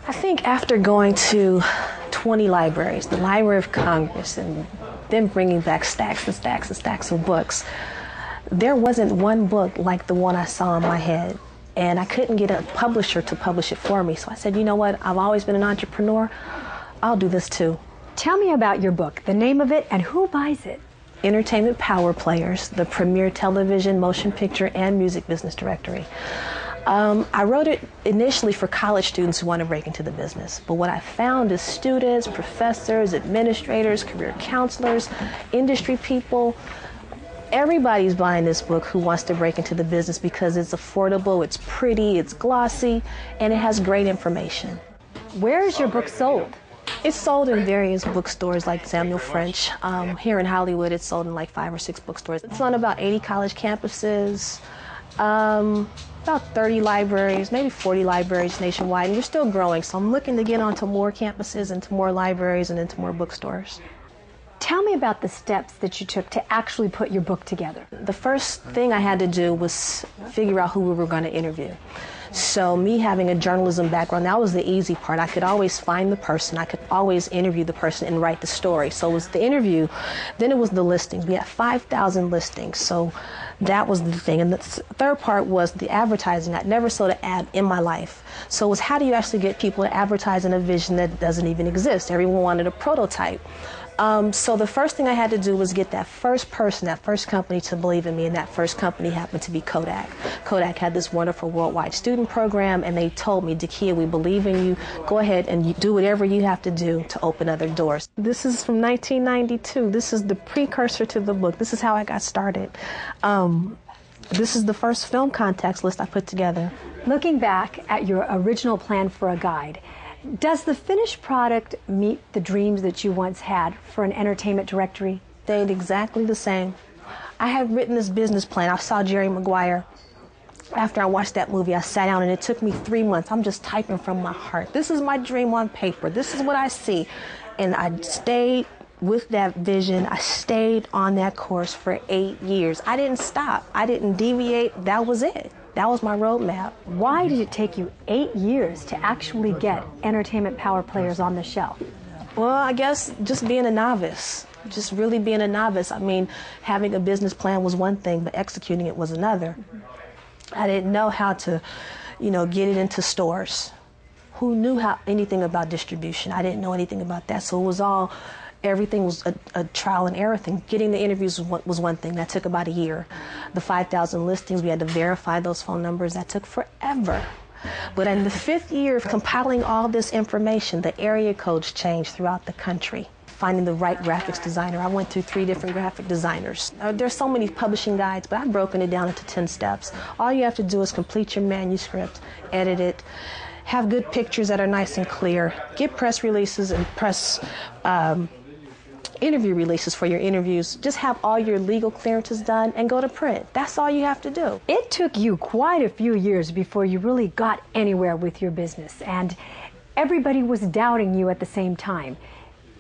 I think after going to 20 libraries, the Library of Congress, and then bringing back stacks and stacks and stacks of books, there wasn't one book like the one I saw in my head. And I couldn't get a publisher to publish it for me. So I said, you know what, I've always been an entrepreneur. I'll do this too. Tell me about your book, the name of it, and who buys it. Entertainment Power Players, the premier television, motion picture, and music business directory. I wrote it initially for college students who want to break into the business. But what I found is students, professors, administrators, career counselors, industry people, everybody's buying this book who wants to break into the business because it's affordable, it's pretty, it's glossy, and it has great information. Where is your book sold? It's sold in various bookstores like Samuel French. Here in Hollywood, it's sold in like 5 or 6 bookstores. It's on about 80 college campuses, about 30 libraries, maybe 40 libraries nationwide, and we're still growing. So I'm looking to get onto more campuses, into more libraries, and into more bookstores. Tell me about the steps that you took to actually put your book together. The first thing I had to do was figure out who we were going to interview. So me having a journalism background, that was the easy part. I could always find the person. I could always interview the person and write the story. So it was the interview, then it was the listings. We had 5,000 listings, so that was the thing. And the third part was the advertising. I'd never sold an ad in my life. So it was how do you actually get people to advertise in a vision that doesn't even exist? Everyone wanted a prototype. So the first thing I had to do was get that first person, that first company to believe in me, and that first company happened to be Kodak. Kodak had this wonderful worldwide student program, and they told me, Dackeyia, we believe in you. Go ahead and you do whatever you have to do to open other doors. This is from 1992. This is the precursor to the book. This is how I got started. This is the first film contacts list I put together. Looking back at your original plan for a guide, does the finished product meet the dreams that you once had for an entertainment directory? Stayed exactly the same. I had written this business plan. I saw Jerry Maguire. After I watched that movie, I sat down and it took me 3 months. I'm just typing from my heart. This is my dream on paper. This is what I see. And I stayed with that vision. I stayed on that course for 8 years. I didn't stop. I didn't deviate. That was it. That was my roadmap. Why did it take you 8 years to actually get Entertainment Power Players on the shelf? Well, I guess just being a novice. Just really being a novice. I mean, having a business plan was one thing, but executing it was another. I didn't know how to, get it into stores. Who knew anything about distribution? I didn't know anything about that. So it was all, everything was a trial and error thing. Getting the interviews was one thing. That took about a year. The 5,000 listings, we had to verify those phone numbers. That took forever. But in the 5th year of compiling all this information, the area codes changed throughout the country. Finding the right graphics designer. I went through 3 different graphic designers. There's so many publishing guides, but I've broken it down into 10 steps. All you have to do is complete your manuscript, edit it, have good pictures that are nice and clear, get press releases and press interview releases for your interviews. Just have all your legal clearances done and go to print. That's all you have to do. It took you quite a few years before you really got anywhere with your business, and everybody was doubting you at the same time.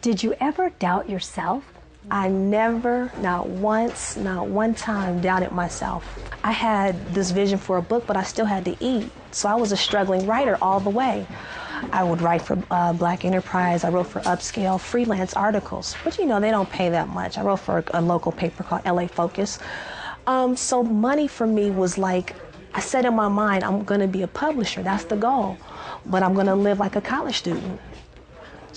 Did you ever doubt yourself? I never, not once, not one time, doubted myself. I had this vision for a book, but I still had to eat. So I was a struggling writer all the way. I would write for Black Enterprise. I wrote for Upscale, freelance articles. But they don't pay that much. I wrote for a local paper called LA Focus. So money for me was like, I said in my mind, I'm going to be a publisher. That's the goal. But I'm going to live like a college student.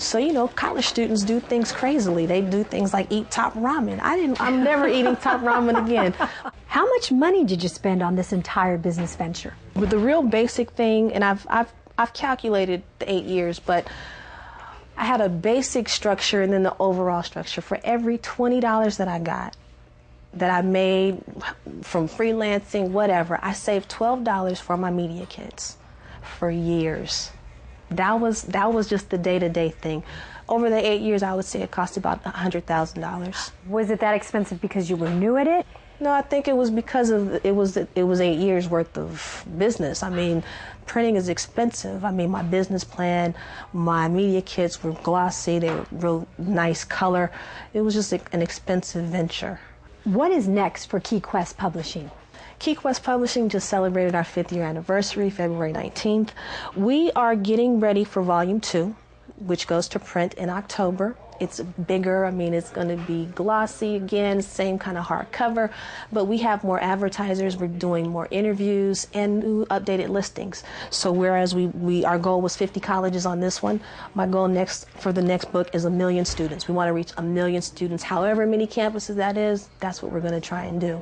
So, college students do things crazily. They do things like eat top ramen. I'm never eating top ramen again. How much money did you spend on this entire business venture? But the real basic thing, and I've calculated the 8 years, but I had a basic structure and then the overall structure. For every $20 that I got, that I made from freelancing, whatever, I saved $12 for my media kits for years. That was just the day-to-day thing. Over the 8 years, I would say it cost about $100,000. Was it that expensive because you were new at it? No, I think it was because it was 8 years worth of business. I mean, printing is expensive. I mean, my business plan, my media kits were glossy. They were real nice color. It was just an expensive venture. What is next for Key Quest Publishing? Key Quest Publishing just celebrated our 5th year anniversary, February 19th. We are getting ready for Volume 2, which goes to print in October. It's bigger. I mean, it's going to be glossy again, same kind of hardcover, but we have more advertisers. We're doing more interviews and new updated listings. So whereas our goal was 50 colleges on this one, my goal for the next book is 1 million students. We want to reach 1 million students. However many campuses that is, that's what we're going to try and do.